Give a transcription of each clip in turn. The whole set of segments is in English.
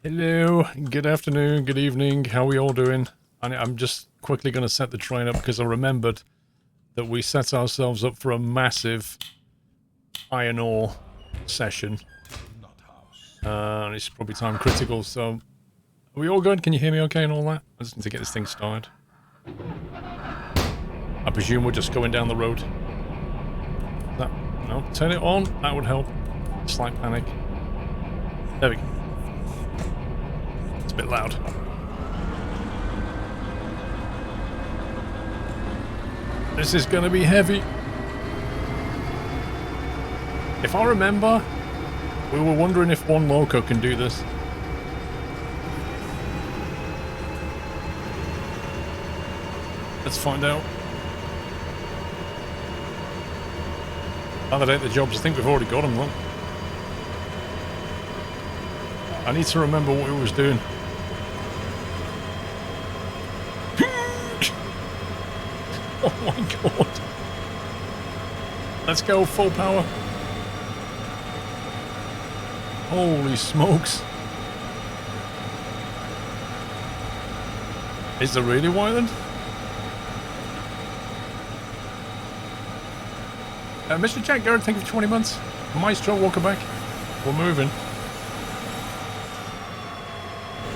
Hello, good afternoon, good evening, how are we all doing? I'm just quickly going to set the train up because I remembered that we set ourselves up for a massive iron ore session. And it's probably time critical, so... Are we all good? Can you hear me okay and all that? I just need to get this thing started. I presume we're just going down the road. No, turn it on, that would help. Slight panic. There we go. It's a bit loud. This is gonna be heavy. If I remember, we were wondering if one loco can do this. Let's find out. Validate the jobs. I think we've already got them, look. I need to remember what we was doing. Oh my god. Let's go, full power. Holy smokes. Is there really Wyland? Mr. Jack Garrett, thank you for 20 months. Maestro, welcome back. We're moving.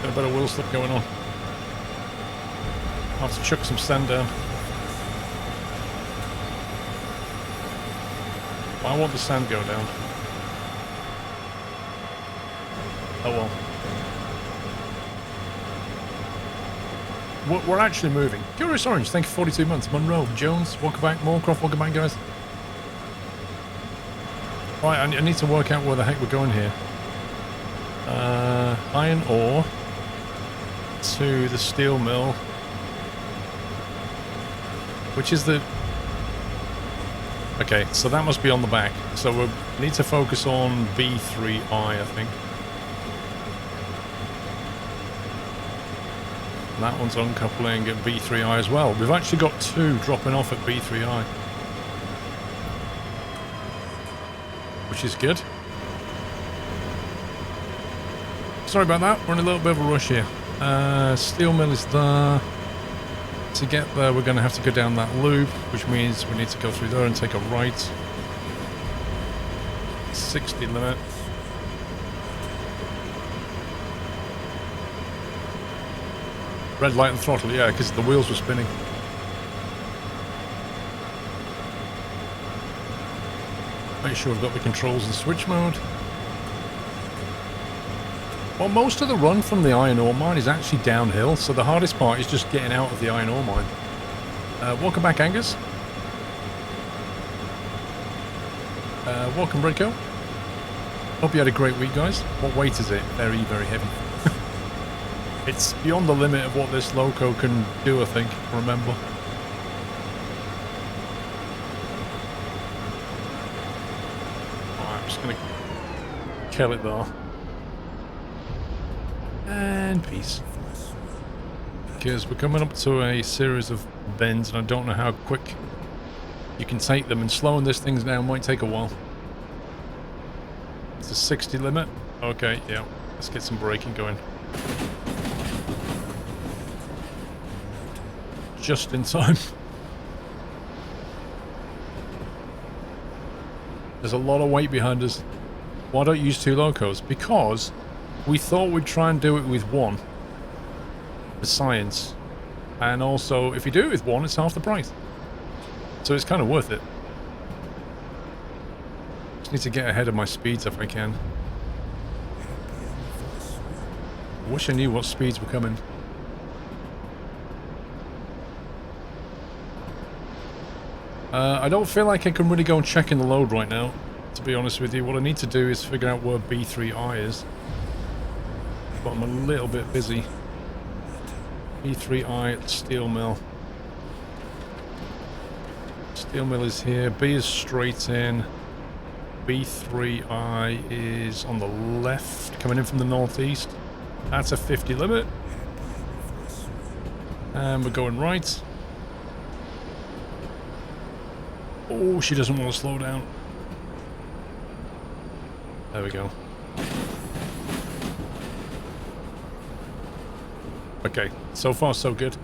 Got a bit of wheel slip going on. I'll have to chuck some sand down. I want the sand go down. Oh well. We're actually moving. Curious Orange, thank you for 42 months. Monroe, Jones, welcome back. Moorcroft, welcome back, guys. Right, I need to work out where the heck we're going here. Iron ore to the steel mill. Which is the... Okay, so that must be on the back. So we need to focus on B3I, I think. And that one's uncoupling at B3I as well. We've actually got two dropping off at B3I. Which is good. Sorry about that, we're in a little bit of a rush here. Steel mill is there. To get there, we're going to have to go down that loop, which means we need to go through there and take a right. 60 limit. Red light and throttle, yeah, because the wheels were spinning. Make sure we've got the controls in switch mode. Well, most of the run from the iron ore mine is actually downhill, so the hardest part is just getting out of the iron ore mine. Welcome back, Angus. Welcome, Rico. Hope you had a great week, guys. What weight is it? Very, very heavy. It's beyond the limit of what this loco can do, I think, remember. Alright, I'm just going to kill it there. And peace. Because we're coming up to a series of bends and I don't know how quick you can take them, and slowing this thing down might take a while. It's a 60 limit. Okay, yeah. Let's get some braking going. Just in time. There's a lot of weight behind us. Why don't you use two locos? Because we thought we'd try and do it with one. For science. And also, if you do it with one, it's half the price. So it's kind of worth it. Just need to get ahead of my speeds if I can. I wish I knew what speeds were coming. I don't feel like I can really go and check in the load right now, to be honest with you. What I need to do is figure out where B3I is. But I'm a little bit busy. B3I at the steel mill. Steel mill is here. B is straight in. B3I is on the left, coming in from the northeast. That's a 50 limit. And we're going right. Oh, she doesn't want to slow down. There we go. Okay, so far so good.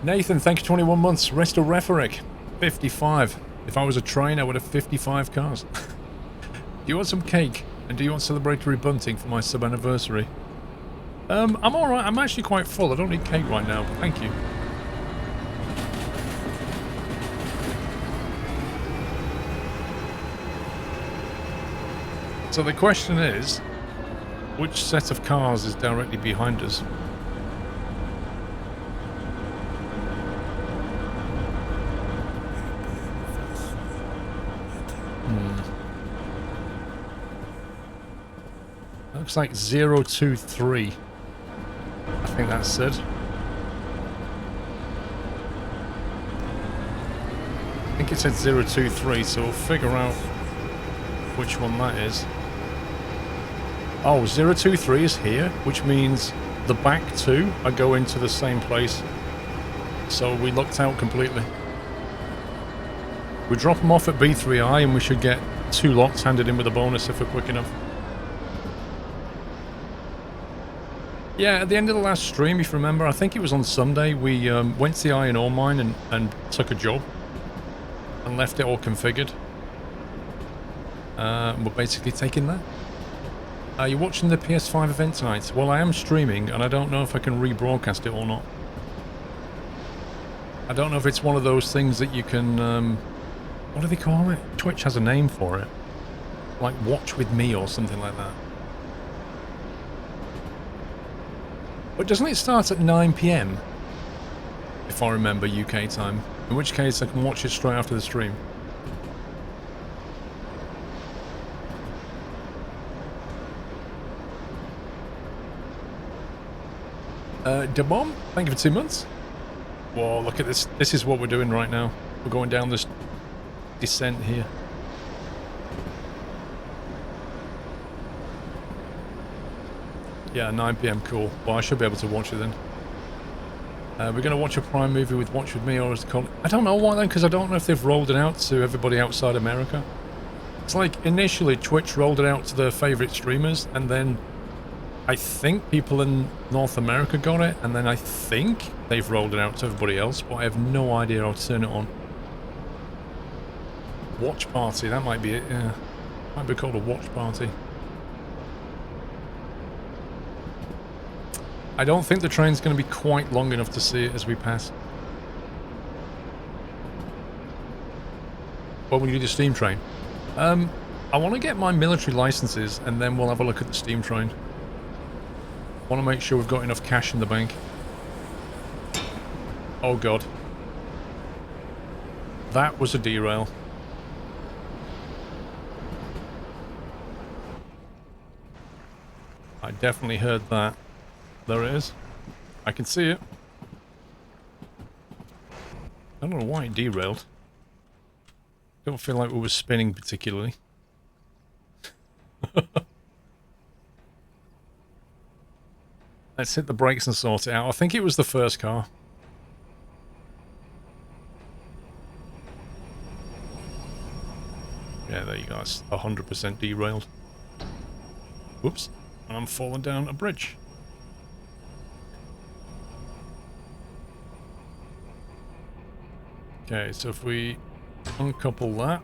Nathan, thank you, 21 months. Resto Referic, 55. If I was a train, I would have 55 cars. Do you want some cake? And do you want celebratory bunting for my sub-anniversary? I'm alright. I'm actually quite full. I don't need cake right now, but thank you. So the question is, which set of cars is directly behind us? Looks like 023. I think that's it. I think it said 023, so we'll figure out which one that is. Oh, 023 is here, which means the back two are going to the same place. So we lucked out completely. We drop them off at B3I and we should get 2 lots handed in with a bonus if we're quick enough. Yeah, at the end of the last stream, if you remember, I think it was on Sunday, we went to the iron ore mine and took a job and left it all configured. We're basically taking that. You're watching the PS5 event tonight? Well, I am streaming, and I don't know if I can rebroadcast it or not. I don't know if it's one of those things that you can... what do they call it? Twitch has a name for it. Like Watch With Me or something like that. But doesn't it start at 9 PM? If I remember UK time. In which case I can watch it straight after the stream. Dabom, thank you for 2 months. Whoa, look at this. This is what we're doing right now. We're going down this descent here. Yeah, 9 PM, cool. Well, I should be able to watch it then. We're going to watch a Prime movie with Watch With Me, or as called. I don't know why then, because I don't know if they've rolled it out to everybody outside America. It's like initially Twitch rolled it out to their favourite streamers, and then I think people in North America got it, and then I think they've rolled it out to everybody else, but I have no idea how to turn it on. Watch party, that might be it, yeah. Might be called a watch party. I don't think the train's going to be quite long enough to see it as we pass. What will you do the steam train? I want to get my military licenses and then we'll have a look at the steam train. I want to make sure we've got enough cash in the bank. Oh god. That was a derail. I definitely heard that. There it is. I can see it. I don't know why it derailed. Don't feel like we were spinning particularly. Let's hit the brakes and sort it out. I think it was the first car. Yeah, there you go. It's 100% derailed. Whoops. And I'm falling down a bridge. Okay, so if we uncouple that.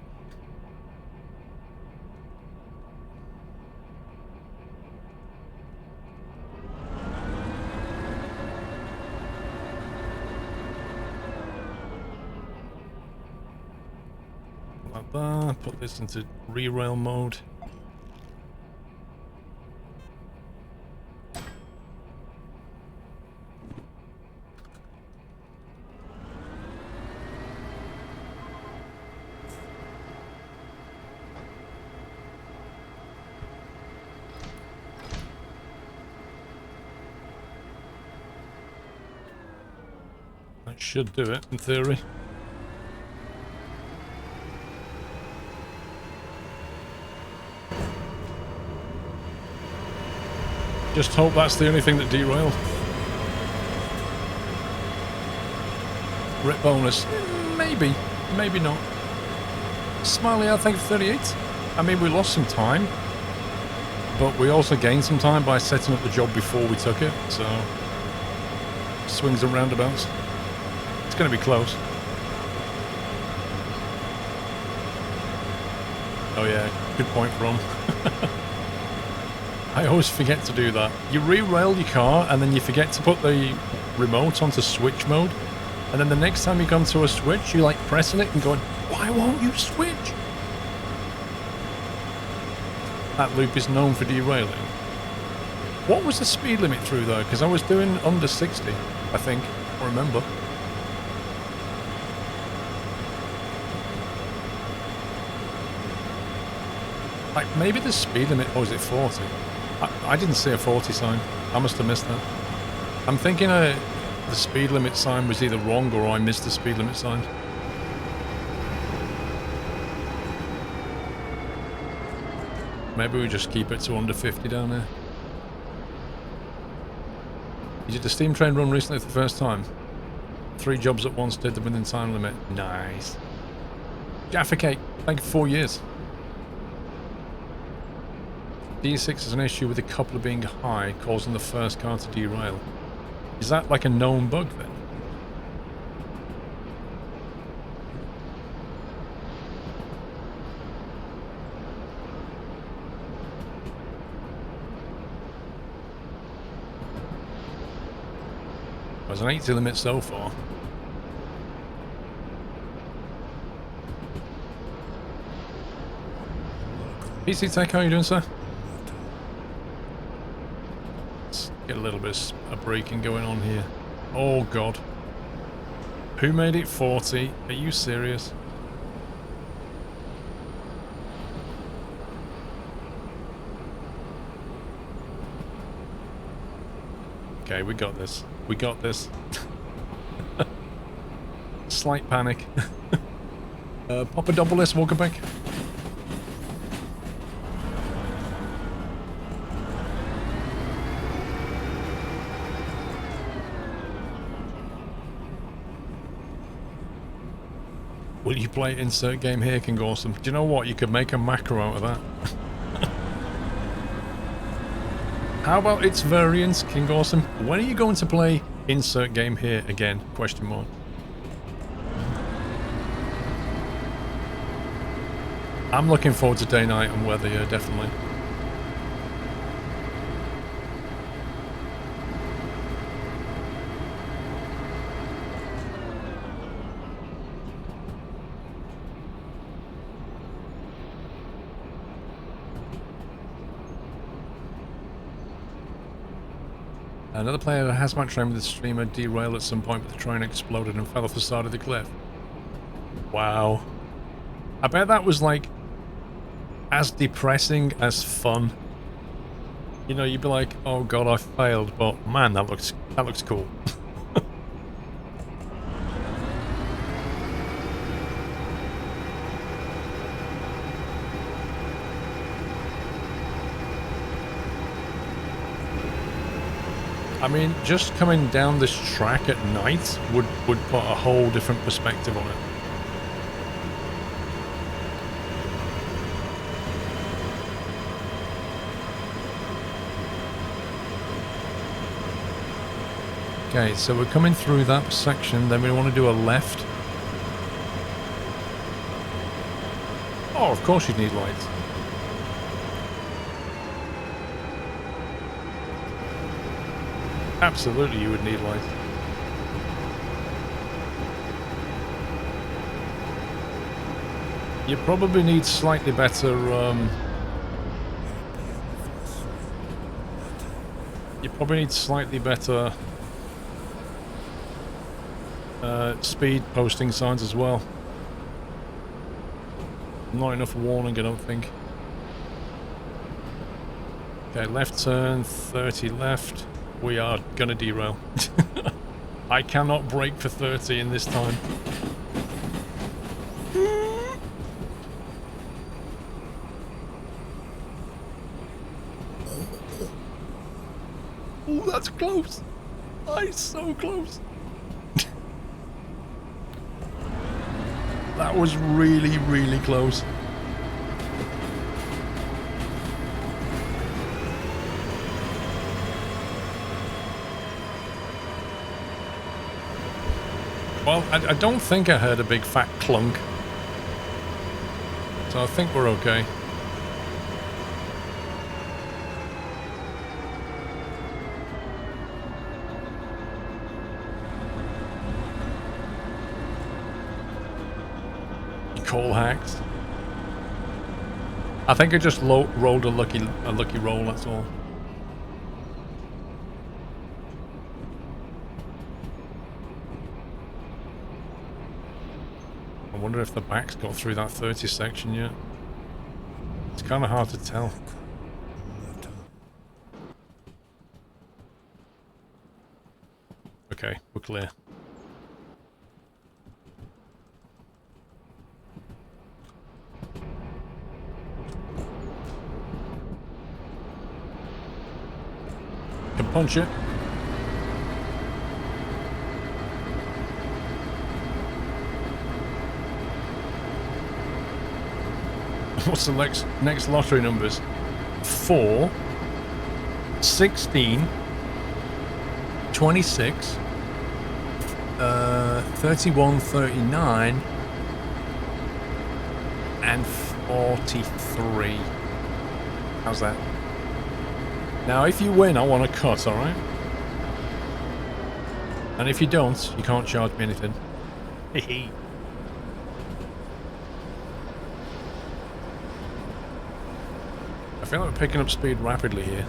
Like that, put this into re-rail mode. Should do it, in theory. Just hope that's the only thing that derailed. Rip bonus. Maybe. Maybe not. Smiley, I think, 38. I mean, we lost some time. but we also gained some time by setting up the job before we took it, so swings and roundabouts. It's going to be close. Oh yeah, good point, Ron. I always forget to do that. You re-rail your car and then you forget to put the remote onto switch mode, and then the next time you come to a switch, you're like pressing it and going, why won't you switch? That loop is known for derailing. What was the speed limit through though? Because I was doing under 60, I think, I remember. Like, maybe the speed limit, or is it 40? I didn't see a 40 sign. I must have missed that. I'm thinking the speed limit sign was either wrong or I missed the speed limit sign. Maybe we just keep it to under 50 down there. You did the steam train run recently for the first time. 3 jobs at once, did them within time limit. Nice. Jaffa Cake, thank you for 4 years. D6 is an issue with the coupler being high, causing the first car to derail. Is that like a known bug then? There's an 80 limit so far. PC Tech, how are you doing, sir? Let's get a little bit of braking going on here. Oh god. Who made it 40? Are you serious? Okay, we got this. We got this. Slight panic. Papa Double S, welcome back. Will you play insert game here, King Awesome? Do you know what? You could make a macro out of that. How about its variants, King Awesome? When are you going to play insert game here again? Question mark. I'm looking forward to day, night, and weather here, definitely. Another player in a hazmat train with a streamer derailed at some point, but the train exploded and fell off the side of the cliff. Wow. I bet that was like as depressing as fun. You know, you'd be like, oh god, I failed, but man, that looks cool. I mean, just coming down this track at night would put a whole different perspective on it. Okay, so we're coming through that section, then we want to do a left. Oh, of course you'd need lights. Absolutely, you would need light. You probably need slightly better, you probably need slightly better speed posting signs as well. Not enough warning, I don't think. Okay, left turn, 30 left. We are gonna derail. I cannot brake for 30 in this time. Oh, that's close. It's so close. That was really, really close. Well, I don't think I heard a big fat clunk. So I think we're okay. Coal hacks. I think I just rolled a lucky roll, that's all. I wonder if the back's got through that 30 section yet. It's kind of hard to tell. Okay, we're clear. Can punch it. What's the next lottery numbers? 4, 16, 26, 31, 39, and 43. How's that? Now, if you win, I want a cut, alright? And if you don't, you can't charge me anything. Hehe. I feel like we're picking up speed rapidly here.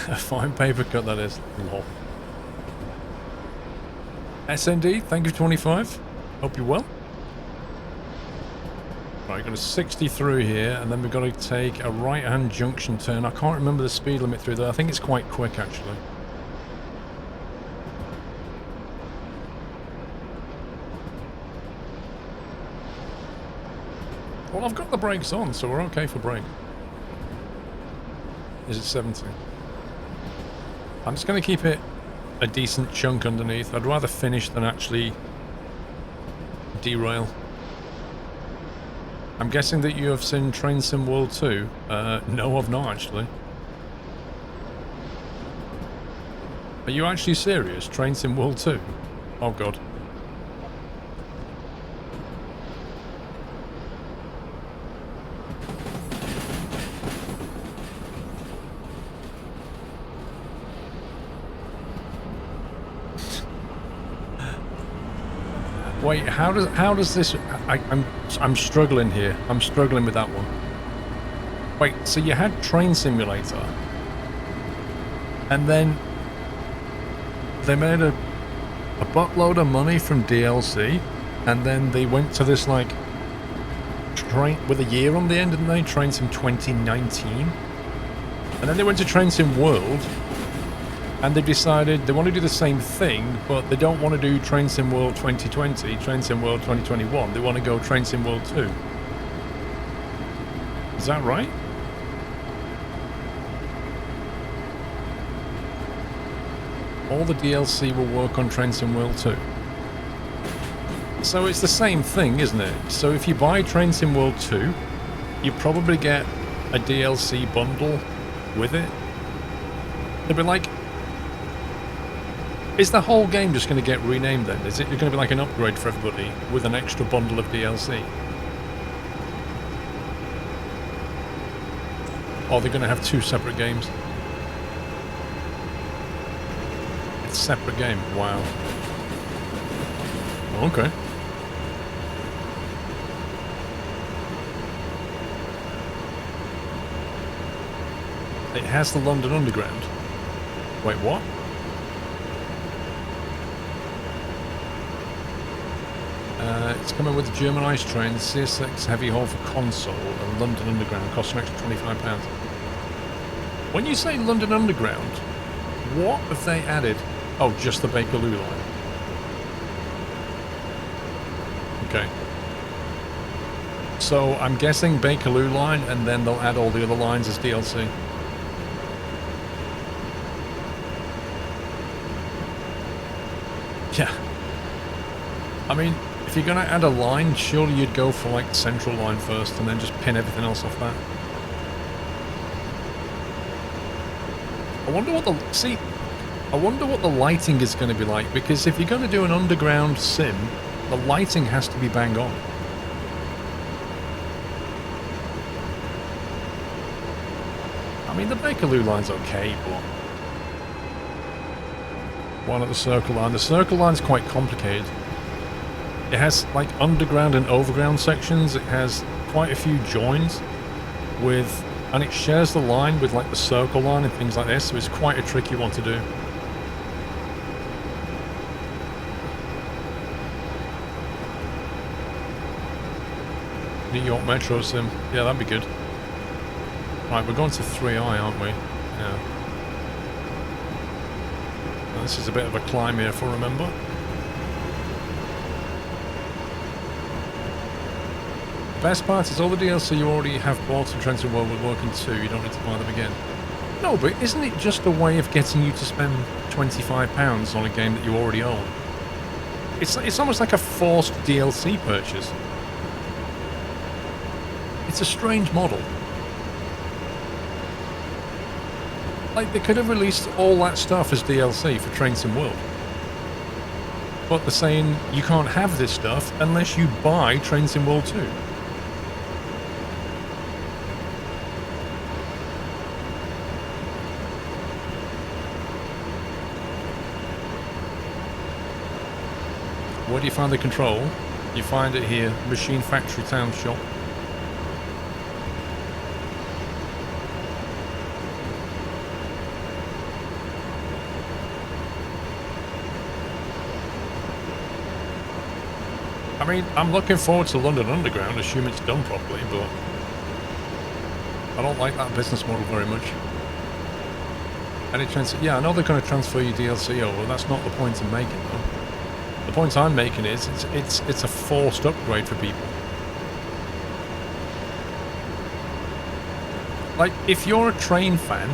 A fine paper cut, that is. Lol. SND, thank you for 25. Hope you're well. Right, got a 60 through here, and then we've got to take a right-hand junction turn. I can't remember the speed limit through there. I think it's quite quick, actually. Well, I've got the brakes on, so we're okay for brake. Is it 70? I'm just going to keep it a decent chunk underneath. I'd rather finish than actually derail. I'm guessing that you have seen Train Sim World 2. No, I've not, actually. Are you actually serious? Train Sim World 2? Oh, God. Wait, how does this? I'm struggling here. I'm struggling with that one. Wait, so you had Train Simulator, and then they made a buttload of money from DLC, and then they went to this like train with a year on the end, didn't they? Train Sim 2019, and then they went to Train Sim World. And they've decided they want to do the same thing, but they don't want to do Train Sim World 2020, Train Sim World 2021. They want to go Train Sim World 2. Is that right? All the DLC will work on Train Sim World 2. So it's the same thing, isn't it? So if you buy Train Sim World 2, you probably get a DLC bundle with it. They'll be like... Is the whole game just going to get renamed then? Is it going to be like an upgrade for everybody with an extra bundle of DLC? Or they're going to have two separate games? It's a separate game. Wow. Okay. It has the London Underground. Wait, what? It's coming with the German ice train, CSX heavy haul for console, and London Underground costs an extra £25. When you say London Underground, what have they added? Oh, just the Bakerloo line. Okay. So I'm guessing Bakerloo line, and then they'll add all the other lines as DLC. Yeah. I mean... If you're going to add a line, surely you'd go for like the central line first and then just pin everything else off that. I wonder what the... See, I wonder what the lighting is going to be like, because if you're going to do an underground sim, the lighting has to be bang on. I mean, the Bakerloo line's okay, but... One at the Circle Line. The Circle Line's quite complicated. It has, like, underground and overground sections. It has quite a few joins with... And it shares the line with, like, the Circle Line and things like this, so it's quite a tricky one to do. New York Metro Sim. Yeah, that'd be good. Right, we're going to 3i, aren't we? Yeah. Now, this is a bit of a climb here, if I remember. Best part is all the DLC you already have bought in Trenton World would work in 2. You don't need to buy them again. No, but isn't it just a way of getting you to spend £25 on a game that you already own? It's almost like a forced DLC purchase. It's a strange model. Like, they could have released all that stuff as DLC for Train Sim World. But they're saying you can't have this stuff unless you buy Train Sim World 2. Where do you find the control? You find it here, Machine Factory Town Shop. I mean, I'm looking forward to London Underground, assuming it's done properly, but I don't like that business model very much. Any chance? Yeah, I know they're going to transfer your DLC over. That's not the point I'm making, though. The point I'm making is it's a forced upgrade for people. Like, if you're a train fan,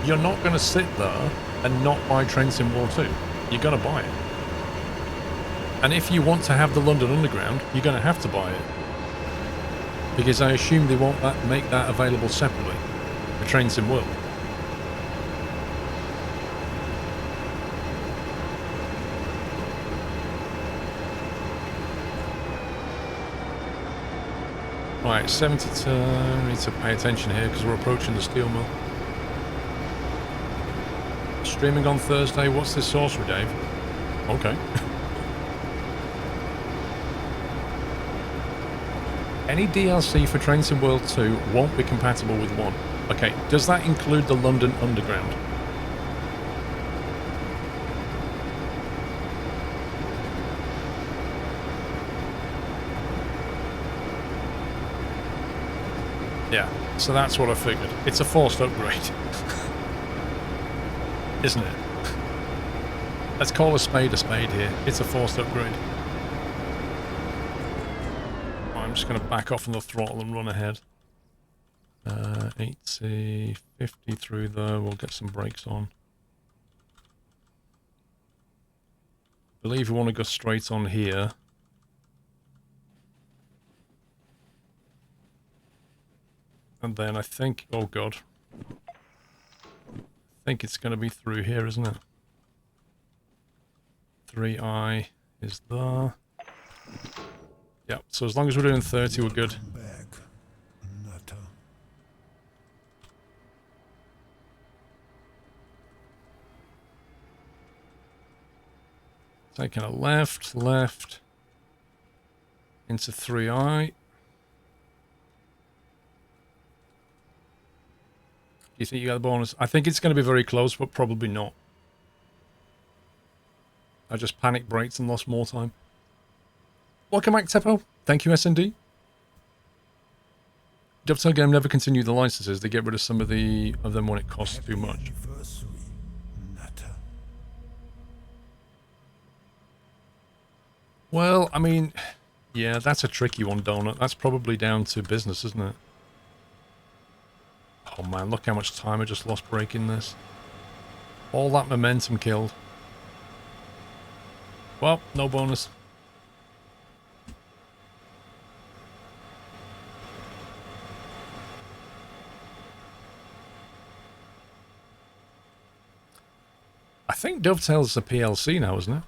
you're not going to sit there and not buy Train Sim World 2. You're going to buy it. And if you want to have the London Underground, you're going to have to buy it. Because I assume they won't make that available separately. The Train Sim World. Right, 72, need to pay attention here because we're approaching the steel mill. Streaming on Thursday, what's this sorcery, Dave? Okay. Any DLC for Train Sim World 2 won't be compatible with 1. Okay, does that include the London Underground? Yeah, so that's what I figured. It's a forced upgrade. Isn't it? Let's call a spade here. It's a forced upgrade. I'm just going to back off on the throttle and run ahead. 80, 50 through there. We'll get some brakes on. I believe we want to go straight on here. And then I think, oh god, I think it's going to be through here, isn't it? 3i is there. Yeah, so as long as we're doing 30, we're good. Taking a left into 3i. You think you got the bonus? I think it's going to be very close, but probably not. I just panic braked and lost more time. Welcome back, Teppo. Thank you, SND. Dovetail Game never continued the licenses. They get rid of some of them when it costs too much. Well, I mean, yeah, that's a tricky one, Donut. That's probably down to business, isn't it? Oh man, look how much time I just lost breaking this. All that momentum killed. Well, no bonus. I think Dovetail's a PLC now, isn't it?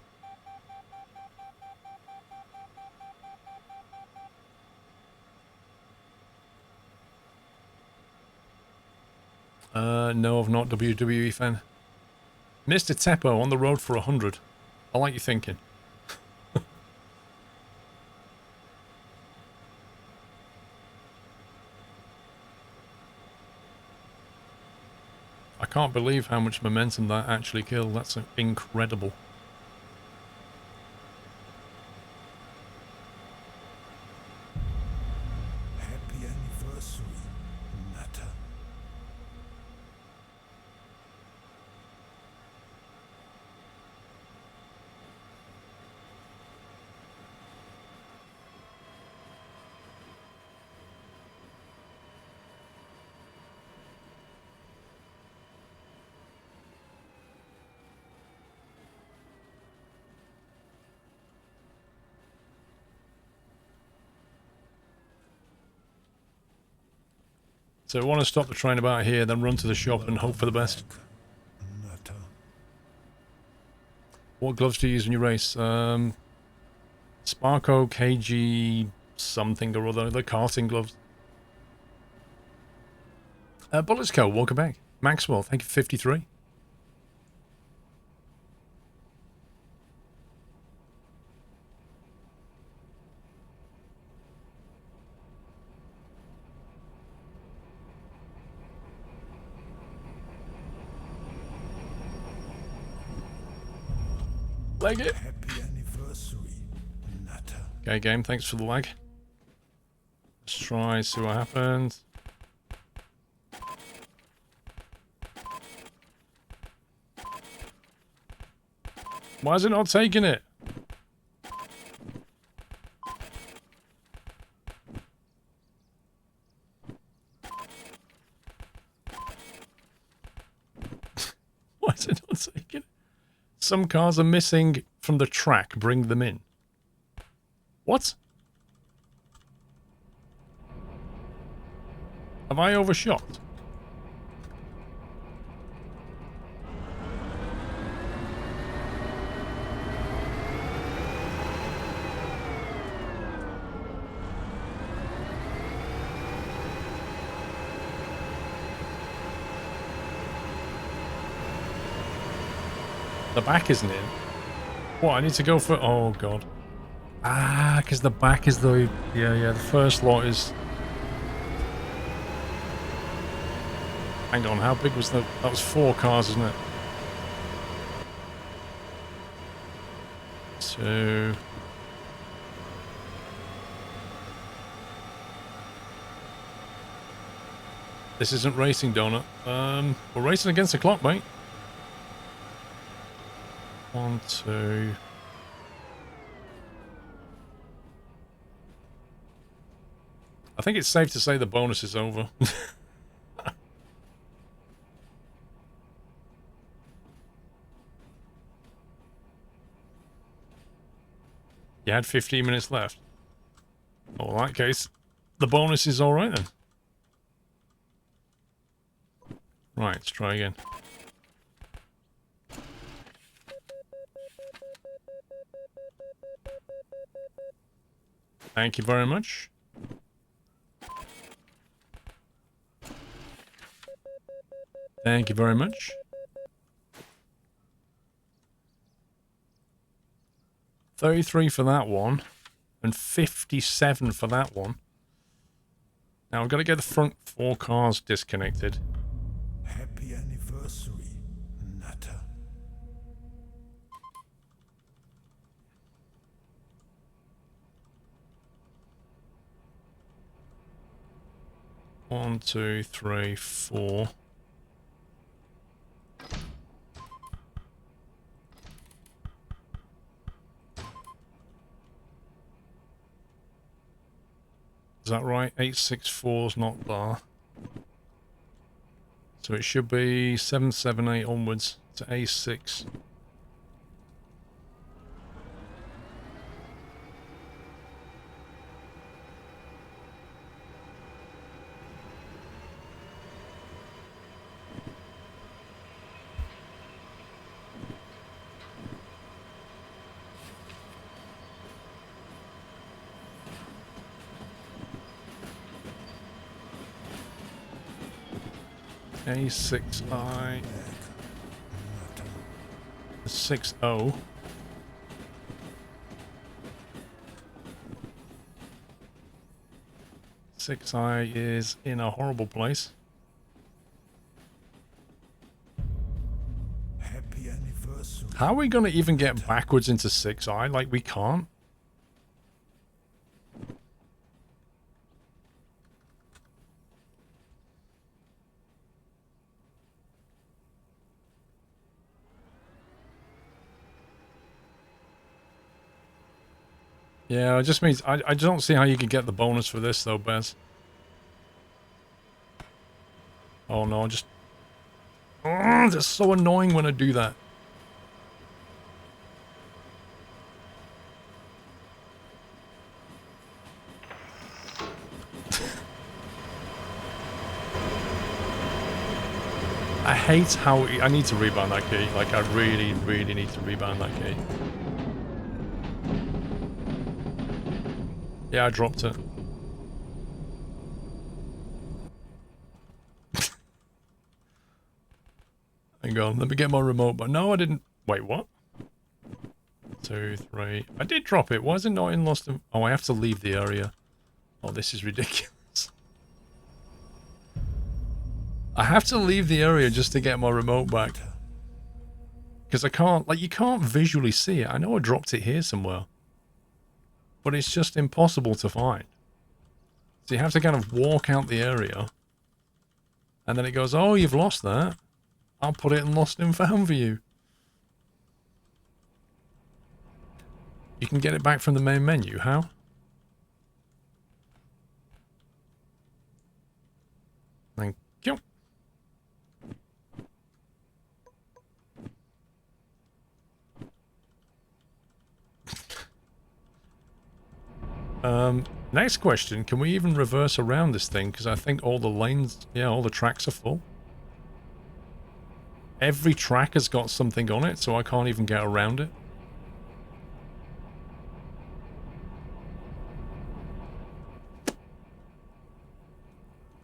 No, I've not. WWE fan. Mr. Teppo on the road for 100. I like your thinking. I can't believe how much momentum that actually killed. That's incredible. Happy anniversary, Natter. So I want to stop the train about here, then run to the shop and hope for the best. Natter. What gloves do you use when you race? Sparko KG something or other, the karting gloves. Bullets Co, welcome back. Maxwell, thank you for 53. Leg it. Happy anniversary, Natter. Okay, game, thanks for the lag. Let's try, see what happens. Why is it not taking it? Why is it not taking it? Some cars are missing from the track. Bring them in. What? Have I overshot? The back isn't in. What, I need to go for... Oh, God. Ah, because the back is the... Yeah, the first lot is... Hang on, how big was the... That was 4 cars, isn't it? 2... This isn't racing, Donut. We're racing against the clock, mate. 1, 2... I think it's safe to say the bonus is over. You had 15 minutes left. Oh, in that case, the bonus is alright then. Right, let's try again. Thank you very much. Thank you very much. $33 for that one, and 57 for that one. Now I've got to get the front 4 cars disconnected. Happy anniversary, Natter. One, 2, 3, 4. Is that right? 864 is not there. So it should be 778 onwards to A6. A6I 60. 6I is in a horrible place. Happy anniversary. How are we going to even get backwards into 6I? Like, we can't. Yeah, it just means I don't see how you can get the bonus for this though, Bez. Oh no, just that's so annoying when I do that. I hate how I need to rebound that key. Like I really, really need to rebound that key. Yeah, I dropped it. Hang on, let me get my remote. But no, I didn't. Wait, what? 2, 3. I did drop it. Why is it not in Lost? Oh, I have to leave the area. Oh, this is ridiculous. I have to leave the area just to get my remote back. Because I can't, like, you can't visually see it. I know I dropped it here somewhere. But it's just impossible to find. So you have to kind of walk out the area. And then it goes, oh, you've lost that. I'll put it in Lost and Found for you. You can get it back from the main menu. How? Thank you. Next question. Can we even reverse around this thing? Because I think all the lanes, yeah, all the tracks are full. Every track has got something on it, so I can't even get around it.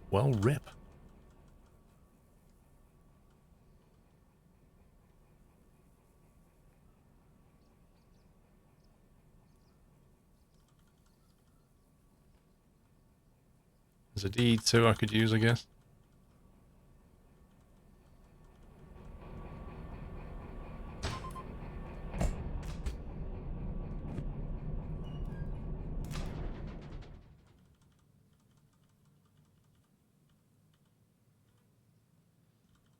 Well, rip. There's a D2 I could use, I guess.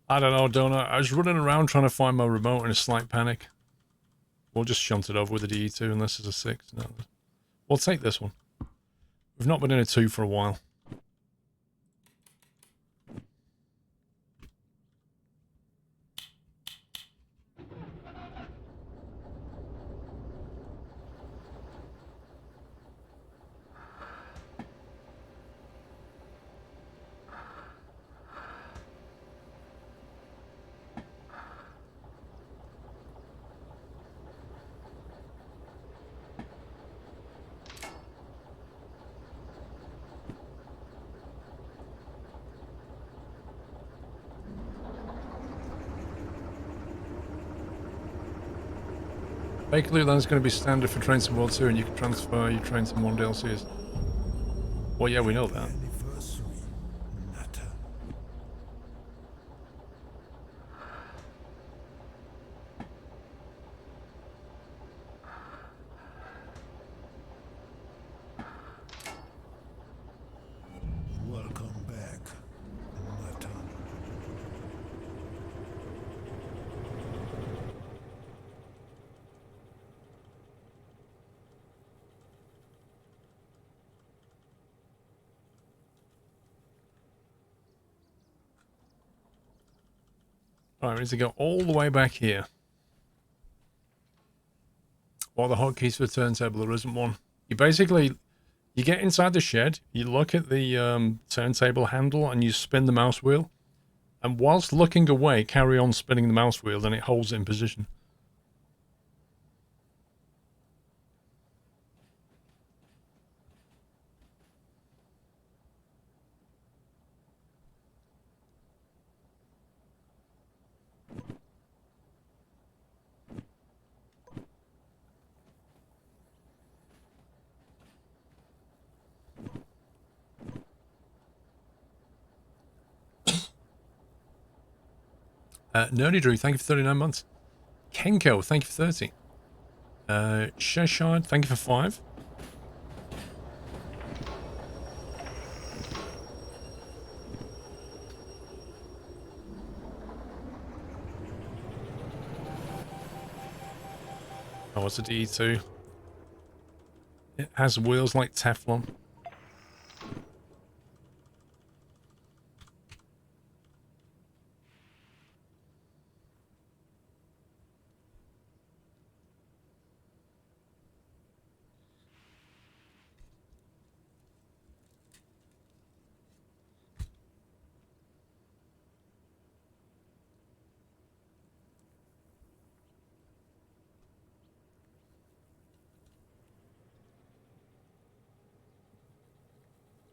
I don't know, Donut. I was running around trying to find my remote in a slight panic. We'll just shunt it over with a D2 unless there's a 6. No. We'll take this one. We've not been in a 2 for a while. Bakerloo Land's going to be standard for Train Sim World 2 and you can transfer your Train Sim 1 DLCs. Well, yeah, we know that. Anniversary. Natter. Welcome back. Natter. Alright, we need to go all the way back here. What are the hotkeys for the turntable? There isn't one. You basically, you get inside the shed, you look at the turntable handle and you spin the mouse wheel. And whilst looking away, carry on spinning the mouse wheel, then it holds it in position. Nerdy Drew, thank you for 39 months. Kenko, thank you for 30. Sheshard, thank you for 5. Oh, what's a D2? It has wheels like Teflon.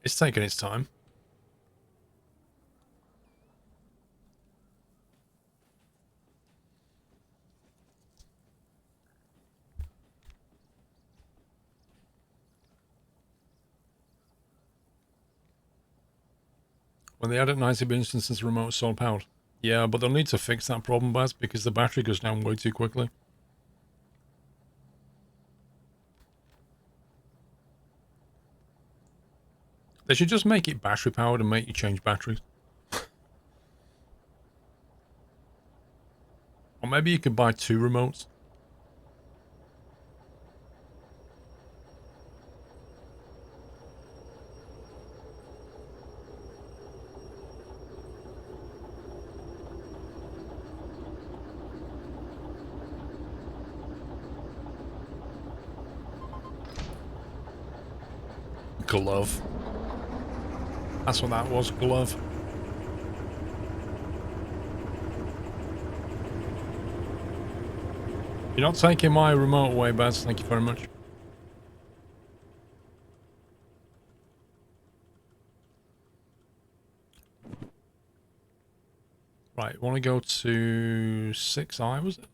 It's taking its time. When they added 90 instances remote solar powered. Yeah, but they'll need to fix that problem, Baz, because the battery goes down way too quickly. They should just make it battery powered and make you change batteries. Or maybe you could buy 2 remotes. Glove. That's what that was, glove. You're not taking my remote away, Baz. Thank you very much. Right, want to go to 6i, was it?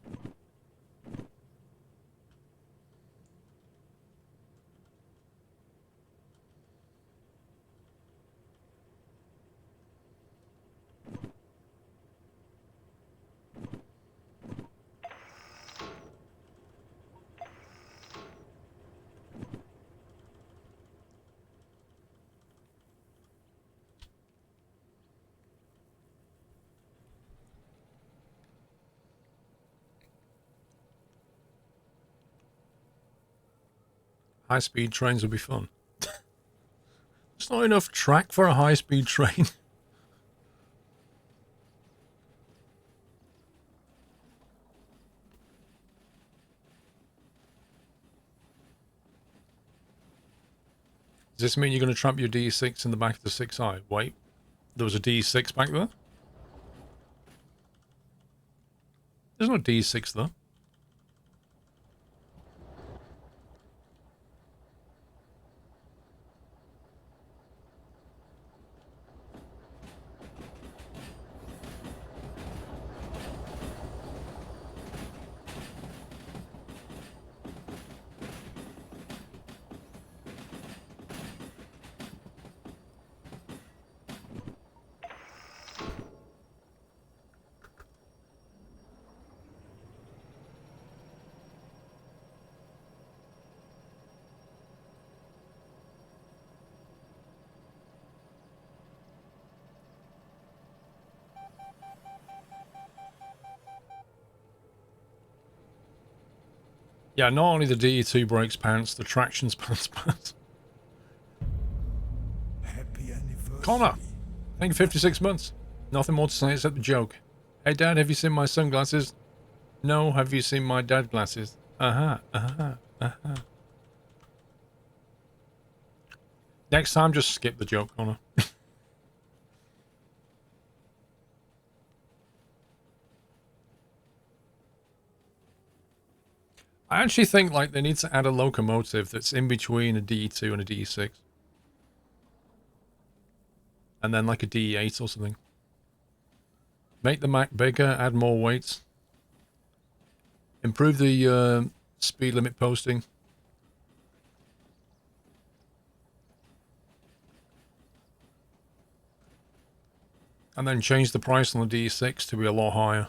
High-speed trains would be fun. There's not enough track for a high-speed train. Does this mean you're going to trap your D6 in the back of the 6i? Wait, there was a D6 back there? There's no D6 there. Yeah, not only the DE2 brakes pants, the traction's pants pants. Happy anniversary. Connor, thank you 56 months. Nothing more to say except the joke. Hey Dad, have you seen my sunglasses? No, have you seen my dad glasses? Next time, just skip the joke, Connor. I actually think like they need to add a locomotive that's in between a DE2 and a DE6. And then like a DE8 or something. Make the Mac bigger, add more weights. Improve the speed limit posting. And then change the price on the D6 to be a lot higher.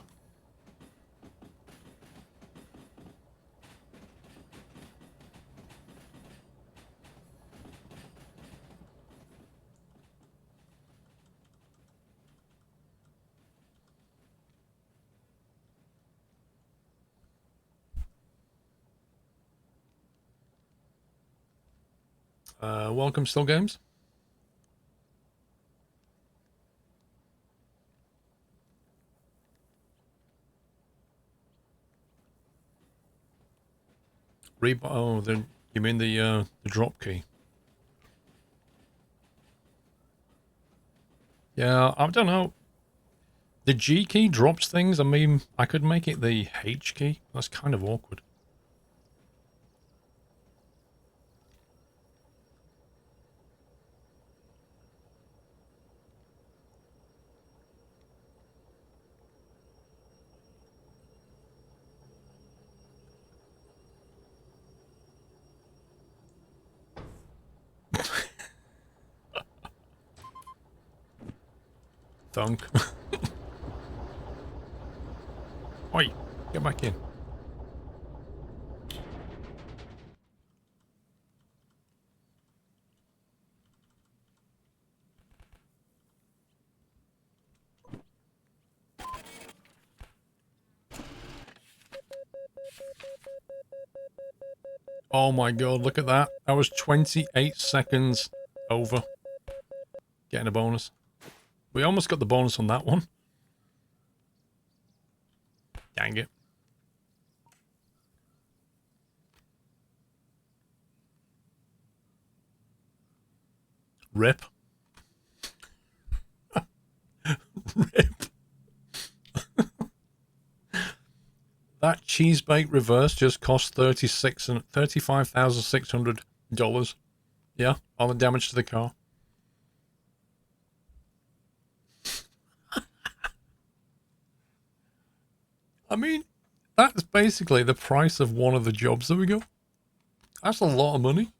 Welcome, Still Games. Oh, then you mean the drop key? Yeah, I don't know. The G key drops things. I mean, I could make it the H key. That's kind of awkward. Thunk. Oi, get back in. Oh my god, look at that. That was 28 seconds over getting a bonus. We almost got the bonus on that one. Dang it. Rip. Rip. That cheese bake reverse just cost $35,600. Yeah, all the damage to the car. I mean, that's basically the price of one of the jobs that we got. That's a lot of money.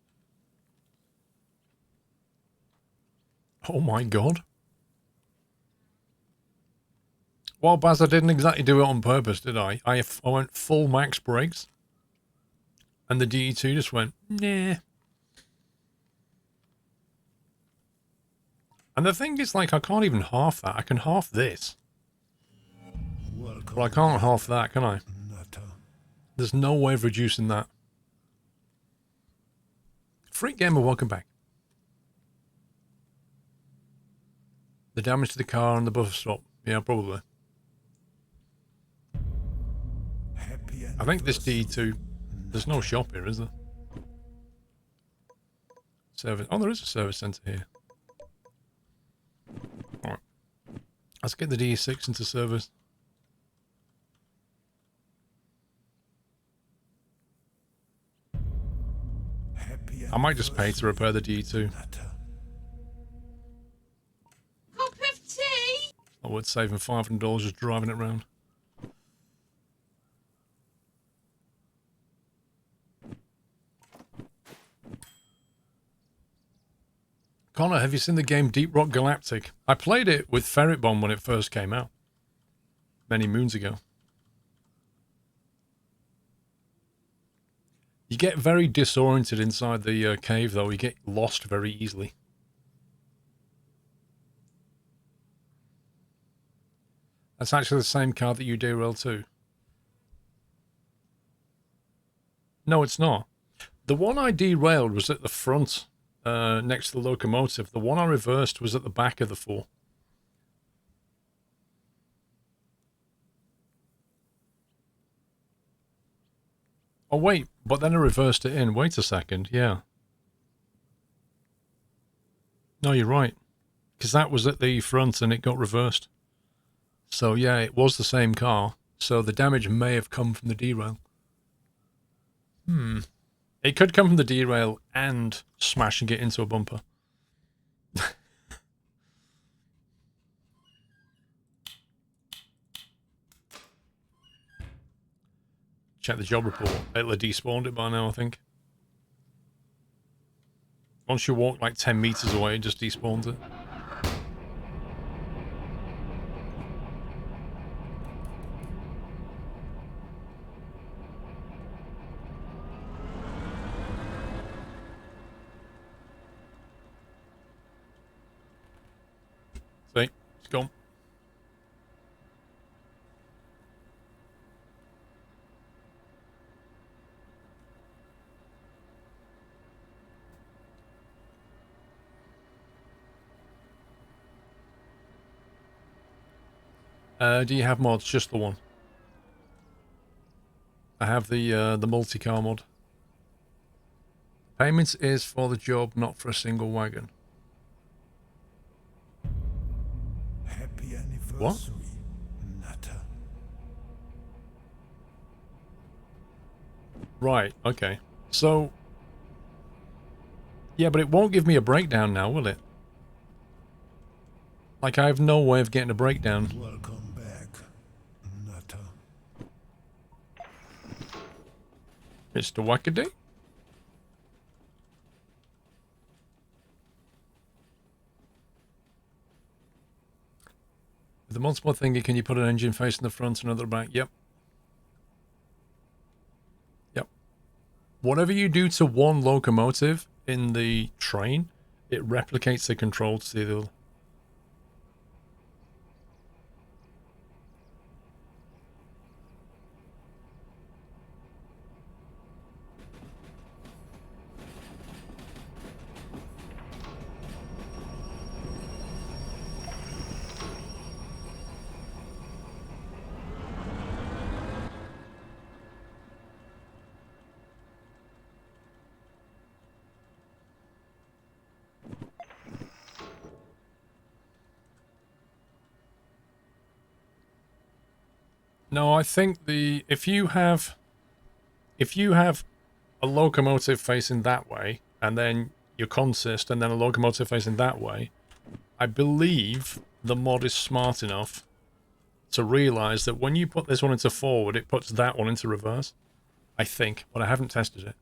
Oh my god. Well, Baz, I didn't exactly do it on purpose, did I? I went full max brakes. And the DE2 just went, nah. And the thing is, like, I can't even half that. I can half this. But I can't half that, can I? There's no way of reducing that. Freak Gamer, welcome back. The damage to the car and the buffer stop. Yeah, probably. I think this D2... There's no shop here, is there? Service... Oh, there is a service centre here. Alright. Let's get the D6 into service. I might just pay to repair the D2. Cup of tea? I would save him $500 just driving it around. Connor, have you seen the game Deep Rock Galactic? I played it with Ferret Bomb when it first came out. Many moons ago. You get very disoriented inside the cave, though. You get lost very easily. That's actually the same car that you derailed too. No, it's not. The one I derailed was at the front, next to the locomotive. The one I reversed was at the back of the four. Oh, wait, but then I reversed it in. Wait a second, yeah. No, you're right. Because that was at the front and it got reversed. So, yeah, it was the same car. So the damage may have come from the derail. It could come from the derail and smashing it into a bumper. Check the job report. It'll have despawned it by now, I think. Once you walk like 10 meters away, it just despawns it. It's gone. Do you have mods? Just the one. I have the multi-car mod. Payments is for the job, not for a single wagon. Happy What? anniversary, Nutter. Right, okay. So... yeah, but it won't give me a breakdown now, will it? Like, I have no way of getting a breakdown. Welcome back, Nutter. Mr. Wackaday? With the multiple thingy, can you put an engine facing the front and another back? Yep. Yep. Whatever you do to one locomotive in the train, it replicates the control to the other. No, I think if you have a locomotive facing that way, and then your consist, and then a locomotive facing that way, I believe the mod is smart enough to realise that when you put this one into forward, it puts that one into reverse. I think, but I haven't tested it.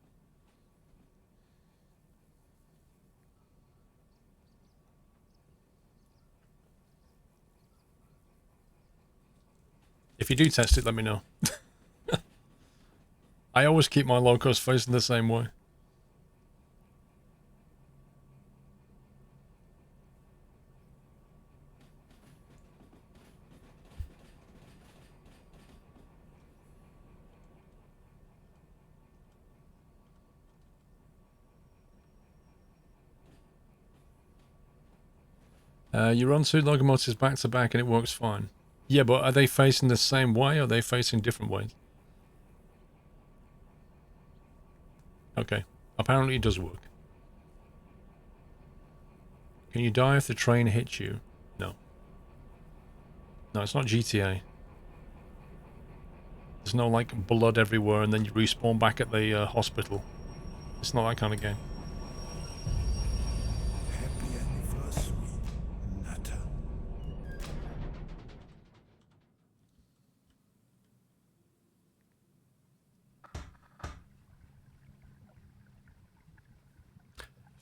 If you do test it, let me know. I always keep my locos facing the same way. You run two locomotives back to back and it works fine. Yeah, but are they facing the same way or are they facing different ways? Okay. Apparently it does work. Can you die if the train hits you? No. No, it's not GTA. There's no, like, blood everywhere and then you respawn back at the hospital. It's not that kind of game. Happy anniversary, Nutter.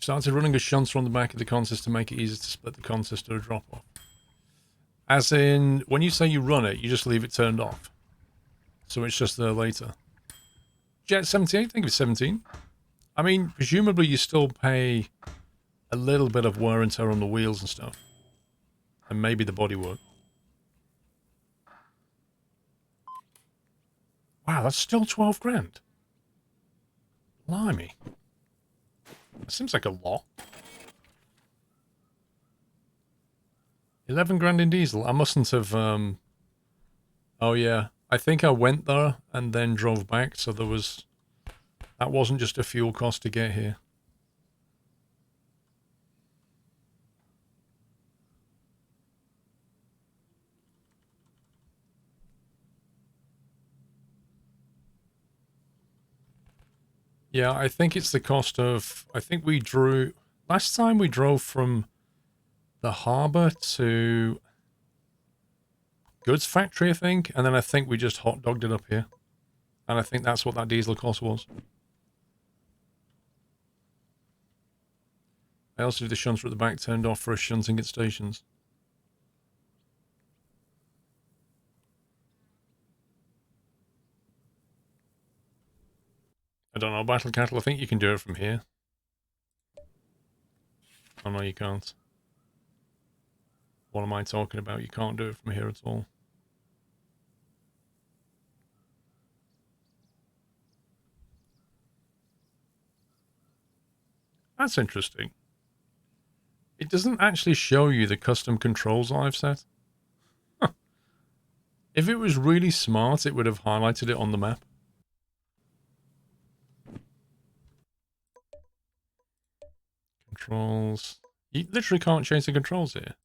Started running a shunter on the back of the consist to make it easier to split the consist or a drop-off. As in, when you say you run it, you just leave it turned off. So it's just there later. Jet 78, I think it's 17. I mean, presumably you still pay a little bit of wear and tear on the wheels and stuff. And maybe the bodywork. Wow, that's still 12 grand. Blimey. That seems like a lot. 11 grand in diesel. I mustn't have, oh yeah. I think I went there and then drove back, so there was... that wasn't just a fuel cost to get here. Yeah, I think it's the cost of... I think we drew... last time we drove from the harbour to goods factory, I think, and then I think we just hot dogged it up here. And I think that's what that diesel cost was. I also do the shunter at the back turned off for us shunting at stations. I don't know, Battle Cattle, I think you can do it from here. Oh no, you can't. What am I talking about? You can't do it from here at all. That's interesting. It doesn't actually show you the custom controls I've set. Huh. If it was really smart, it would have highlighted it on the map. Controls. You literally can't change the controls here.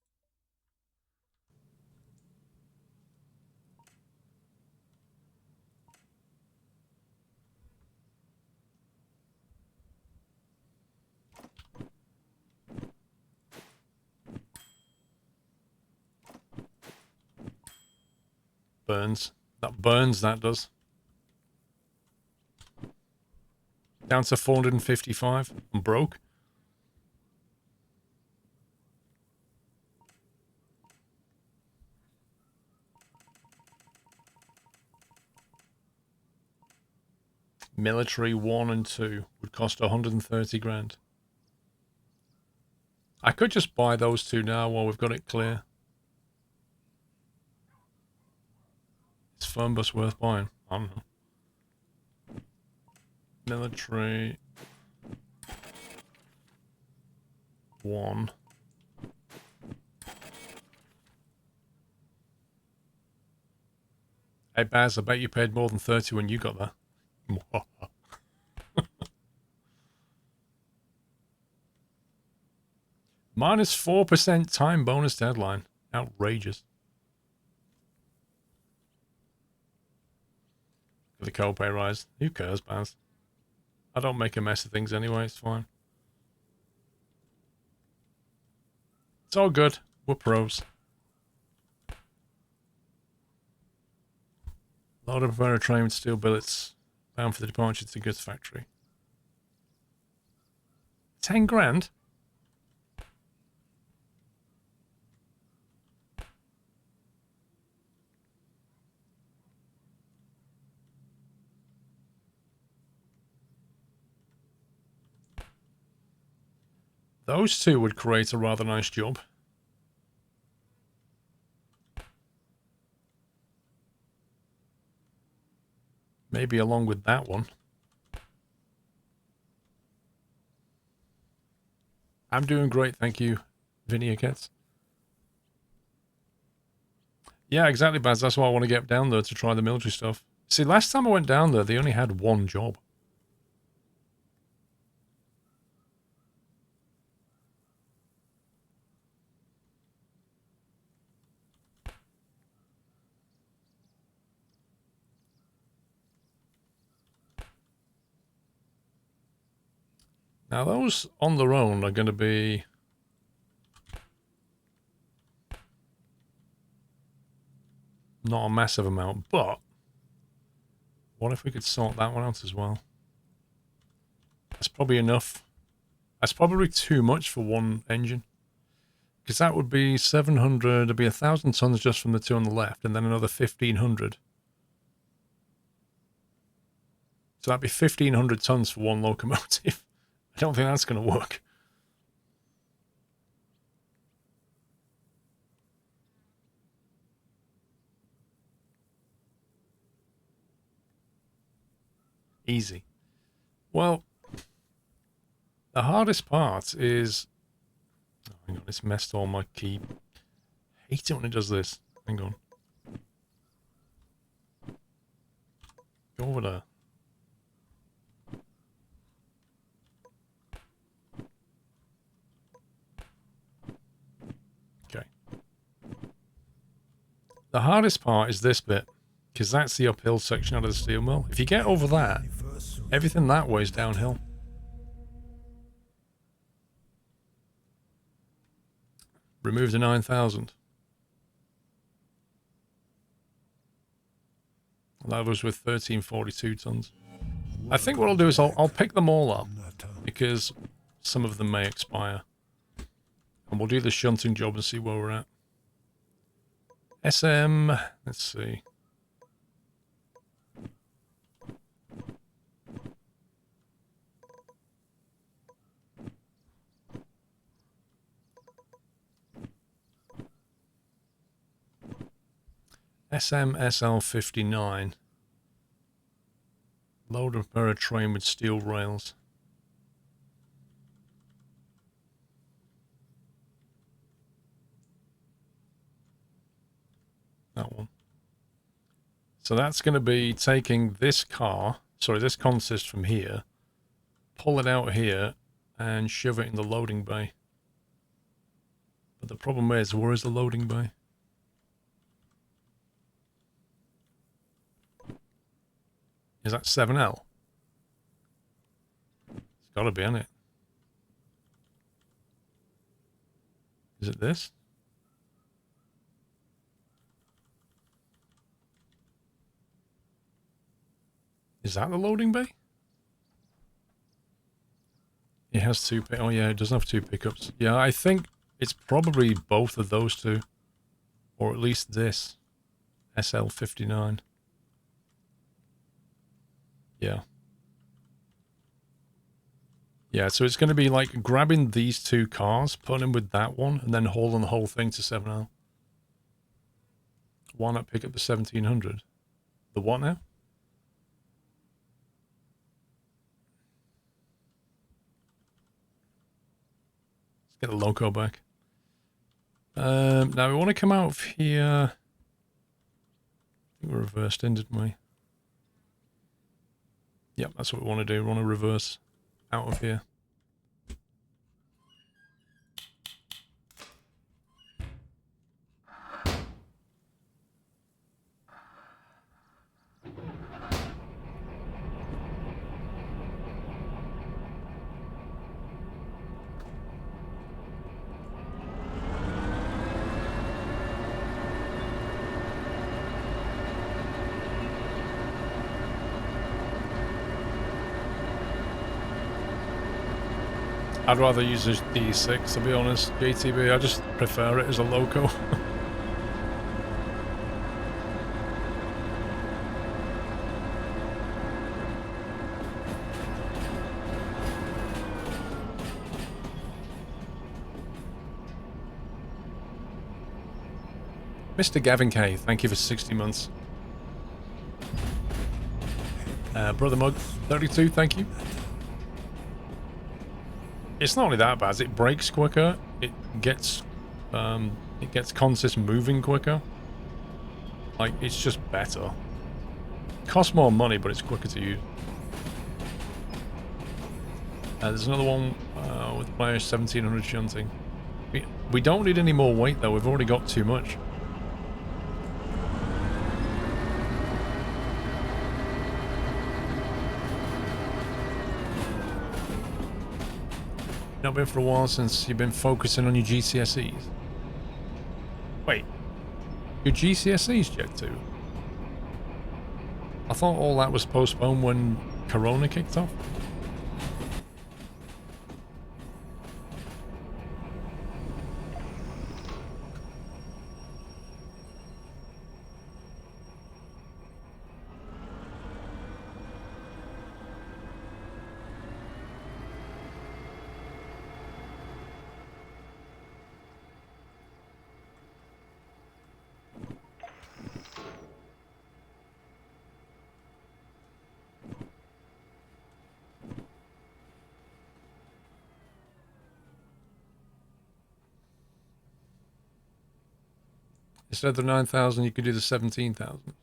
Burns. That burns, that does. Down to 455. I'm broke. Military 1 and 2 would cost 130 grand. I could just buy those two now while we've got it clear. Is phone bus worth buying? I don't know. Military 1. Hey Baz, I bet you paid more than 30 when you got that. Minus 4% time bonus deadline. Outrageous. For the copay rise. Who cares, Baz? I don't make a mess of things anyway, it's fine. It's all good. We're pros. Load up a train with steel billets. Bound for the departure to the goods factory. 10 grand? Those two would create a rather nice job. Maybe along with that one. I'm doing great, thank you, Vinny Cats. Yeah, exactly, Baz. That's why I want to get down there to try the military stuff. See, last time I went down there, they only had one job. Now, those on their own are going to be... not a massive amount, but... what if we could sort that one out as well? That's probably enough. That's probably too much for one engine. Because that would be 700, it'd be 1,000 tons just from the two on the left, and then another 1,500. So that'd be 1,500 tons for one locomotive. I don't think that's going to work. Easy. Well, the hardest part is... oh, hang on, it's messed all my key. I hate it when it does this. Hang on. Go over there. Okay. The hardest part is this bit, because that's the uphill section out of the steel mill. If you get over that, everything that way is downhill. Remove the 9,000. That was with 1,342 tons. I think what I'll do is I'll pick them all up, because some of them may expire. And we'll do the shunting job and see where we're at. SM, let's see. SMSL59. Load and repair a train with steel rails. That one. So that's going to be taking this car, sorry, this consist from here, pull it out here, and shove it in the loading bay. But the problem is, where is the loading bay? Is that 7L? It's got to be, hasn't it? Is it this? Is that the loading bay? It has two. Oh yeah, it does have two pickups. Yeah, I think it's probably both of those two, or at least this SL59. Yeah. Yeah, so it's going to be like grabbing these two cars, putting them with that one, and then hauling the whole thing to 7L. Why not pick up the 1700? The what now? Let's get the loco back. Now we want to come out of here. I think we reversed in, didn't we? Yep, that's what we want to do. We want to reverse out of here. I'd rather use a D6, to be honest. JTB, I just prefer it as a loco. Mr. Gavin K, thank you for 60 months. Brother Mug, 32, thank you. It's not only that bad, it breaks quicker, it gets consist moving quicker. Like, it's just better. It costs more money, but it's quicker to use. There's another one with player 1700 shunting. We don't need any more weight though, we've already got too much. Not been for a while since you've been focusing on your GCSEs. Wait, your GCSEs yet too? I thought all that was postponed when Corona kicked off. Instead of the 9,000, you could do the 17,000.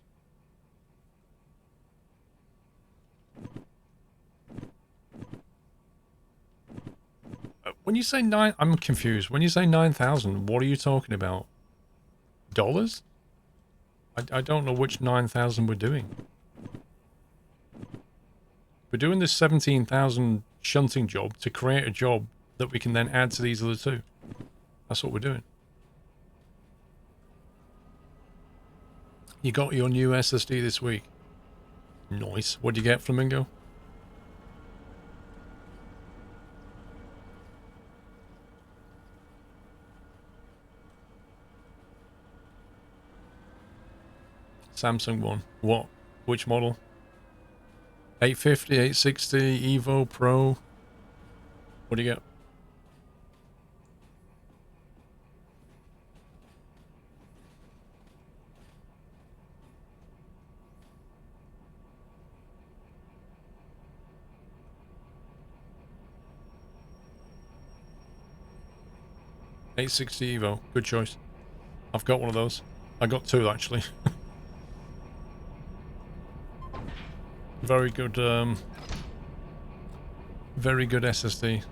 When you say I'm confused. When you say 9,000, what are you talking about? Dollars? I don't know which 9,000 we're doing. We're doing this 17,000 shunting job to create a job that we can then add to these other two. That's what we're doing. You got your new SSD this week. Nice. What'd you get, Flamingo? Samsung one. What? Which model? 850, 860, Evo, Pro. What do you get? 860 Evo. Good choice. I've got one of those. I got two, actually. Very good SSD.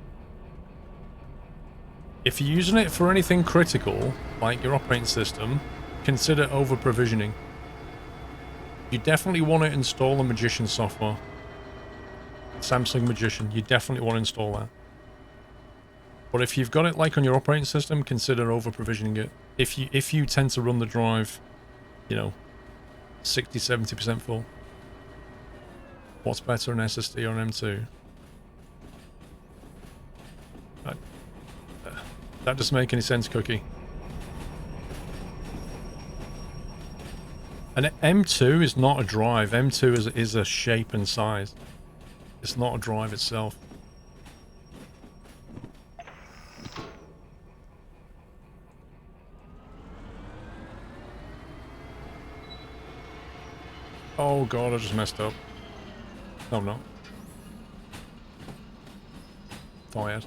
If you're using it for anything critical, like your operating system, consider over-provisioning. You definitely want to install the Magician software. Samsung Magician, you definitely want to install that. But if you've got it like on your operating system, consider over-provisioning it. If you tend to run the drive, you know, 60-70% full. What's better, an SSD or an M2? That doesn't make any sense, Cookie. An M2 is not a drive. M2 is a shape and size. It's not a drive itself. Oh god, I just messed up. No, no. Fired.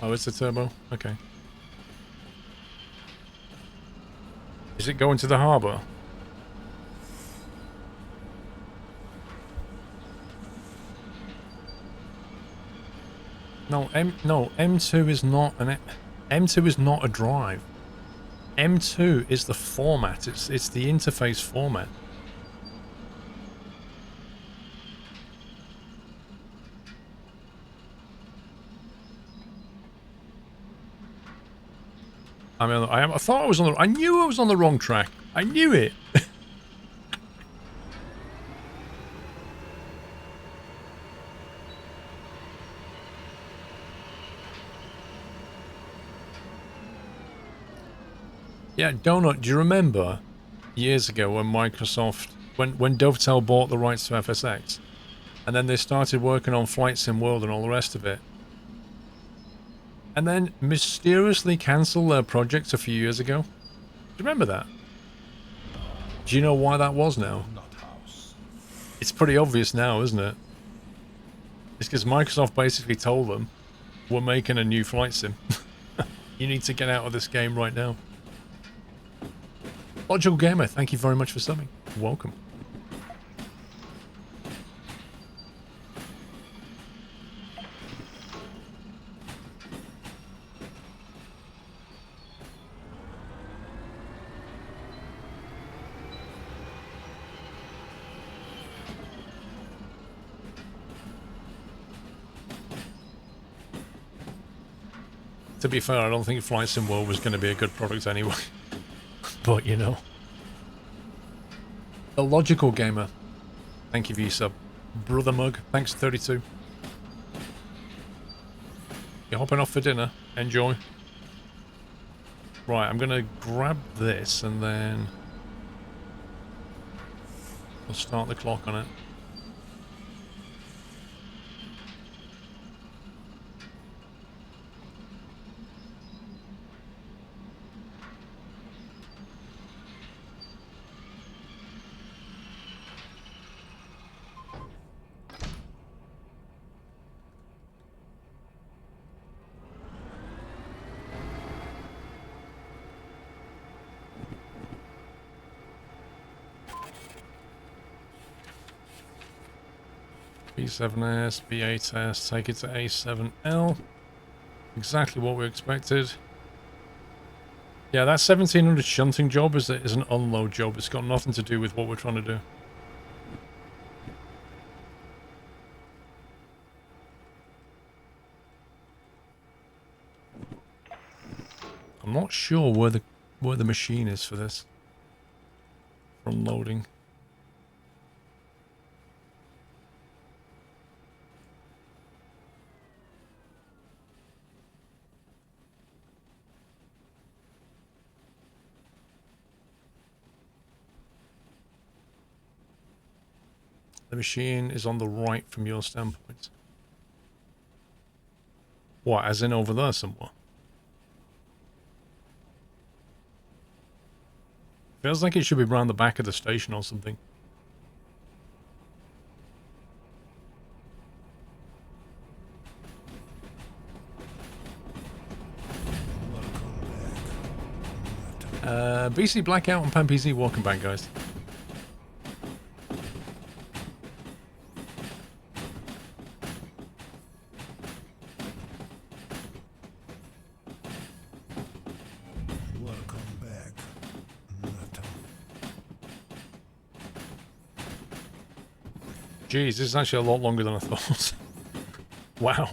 Oh, it's a turbo? Okay. Is it going to the harbour? No, M2 is not an M2 is not a drive. M2 is the format. It's the interface format. I mean, I thought I was on the. I knew I was on the wrong track. I knew it. Yeah, Donut, do you remember years ago when Microsoft, when Dovetail bought the rights to FSX, and then they started working on Flight Sim World and all the rest of it, and then mysteriously cancelled their project a few years ago? Do you remember that? Do you know why that was now? It's pretty obvious now, isn't it? It's because Microsoft basically told them, we're making a new Flight Sim. You need to get out of this game right now. Logical Gamer, thank you very much for subbing. Welcome. To be fair, I don't think Flight Sim World was going to be a good product anyway. But, you know. The Logical Gamer. Thank you for your sub. Brother Mug, thanks 32. You're hopping off for dinner. Enjoy. Right, I'm going to grab this and then we'll start the clock on it. B7S, B8S, take it to A7L. Exactly what we expected. Yeah, that 1700 shunting job is an unload job. It's got nothing to do with what we're trying to do. I'm not sure where the machine is for this. For unloading. The machine is on the right from your standpoint. What, as in over there somewhere? Feels like it should be around the back of the station or something. BC Blackout and Pan PC, welcome back, guys. Welcome back, Nutter. Jeez, this is actually a lot longer than I thought. Wow.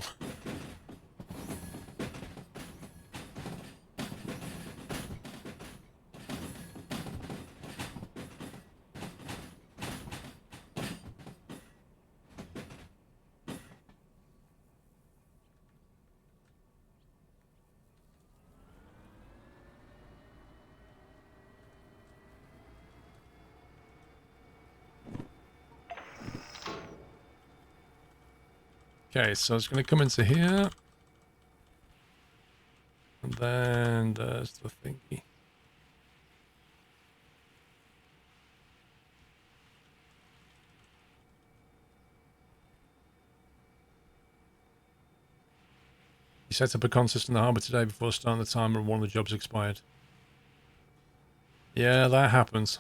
Okay, so it's going to come into here. And then there's the thingy. He set up a contest in the harbour today before starting the timer and one of the jobs expired. Yeah, that happens.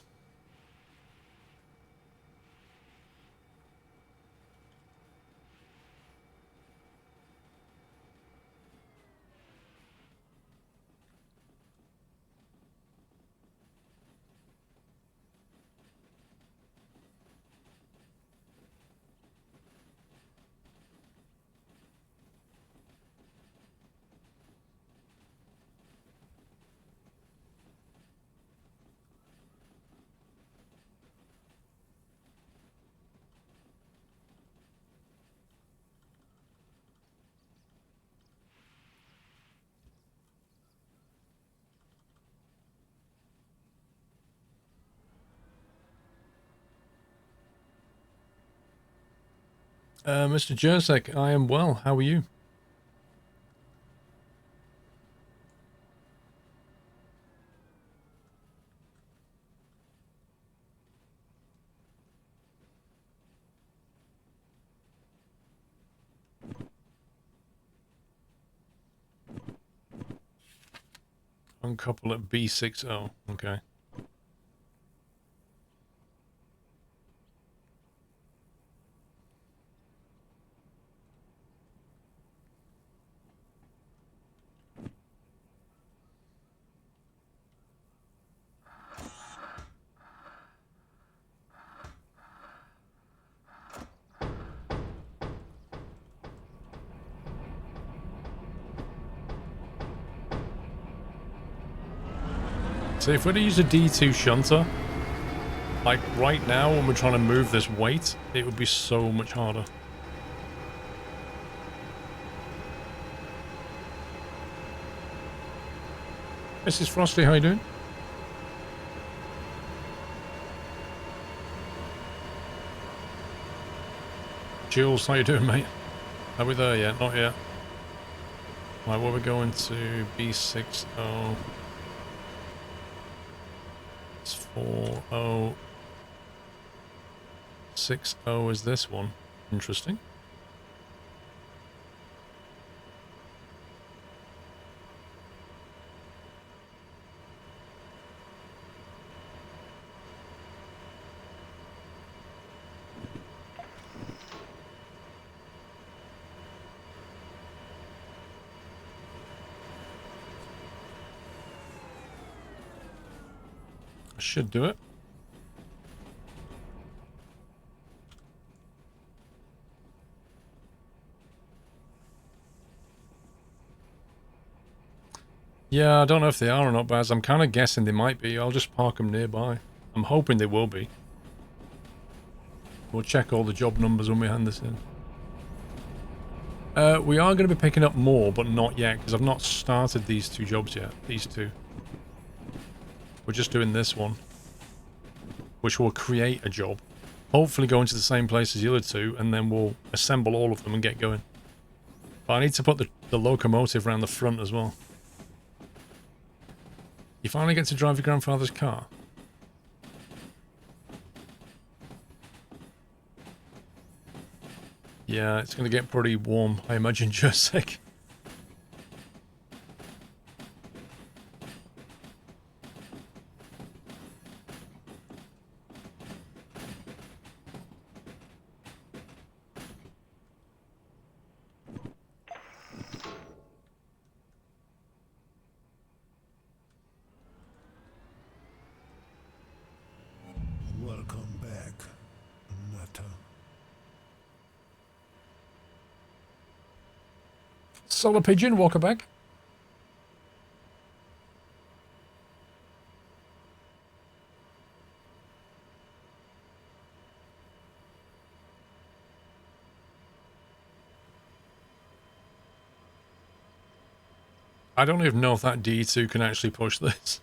Mr. Jersek, I am well. How are you? Uncouple at B60. Okay. So if we're to use a D2 shunter, like right now when we're trying to move this weight, it would be so much harder. Mrs. Frosty, how you doing? Jules, how you doing, mate? Are we there yet? Not yet. Right, well, we're going to B60. It's 40. 60 is this one. Interesting. Should do it. Yeah, I don't know if they are or not, Baz. I'm kind of guessing they might be. I'll just park them nearby. I'm hoping they will be. We'll check all the job numbers when we hand this in. We are going to be picking up more, but not yet, because I've not started these two jobs yet. These two. We're just doing this one, which will create a job. Hopefully go into the same place as the other two, and then we'll assemble all of them and get going. But I need to put the locomotive around the front as well. You finally get to drive your grandfather's car. Yeah, it's going to get pretty warm, I imagine, Jessic. come back. Nutter. Solar Pigeon, welcome back. I don't even know if that D2 can actually push this.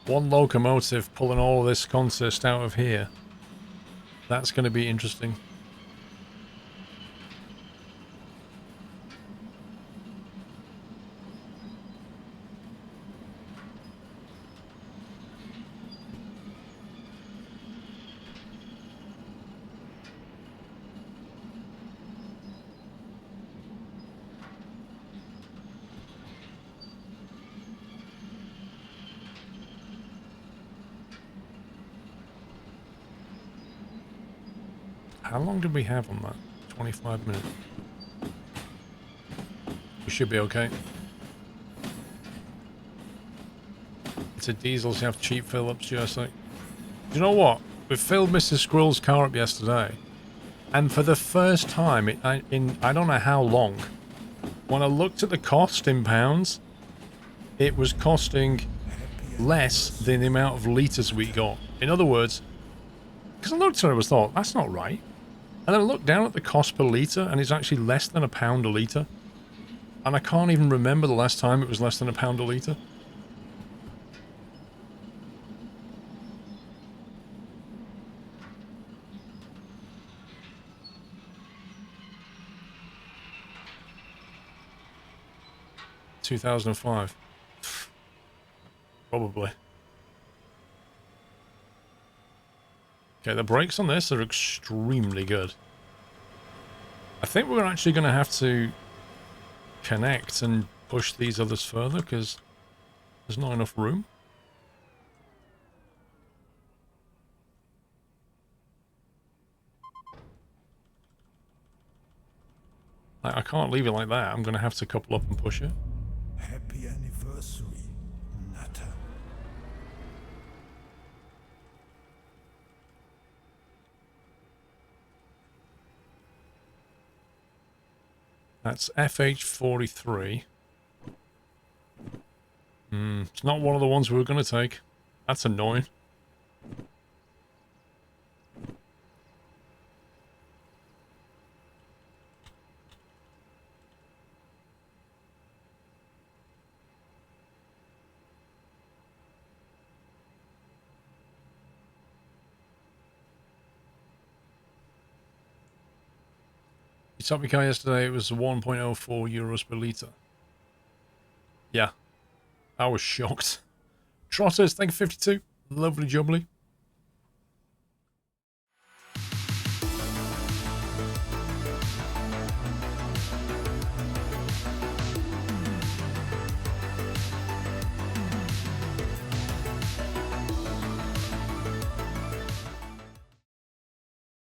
One locomotive pulling all this consist out of here. That's going to be interesting. How long did we have on that? 25 minutes. We should be okay. It's a diesel, so you have cheap fill-ups, just like... Do you know what? We filled Mrs. Squirrel's car up yesterday, and for the first time in I don't know how long, when I looked at the cost in pounds, it was costing less than the amount of litres we got. In other words, because I looked at it and thought, that's not right. And then I looked down at the cost per litre, and it's actually less than £1 a litre. And I can't even remember the last time it was less than £1 a litre. $2005. Probably. Okay, the brakes on this are extremely good. I think we're actually going to have to connect and push these others further because there's not enough room. I can't leave it like that. I'm going to have to couple up and push it. Happy anniversary, Nutter. That's FH43. It's not one of the ones we were going to take. That's annoying. You told me car yesterday it was 1.04 euros per litre. Yeah. I was shocked. Trotters, thank you 52. Lovely jubbly.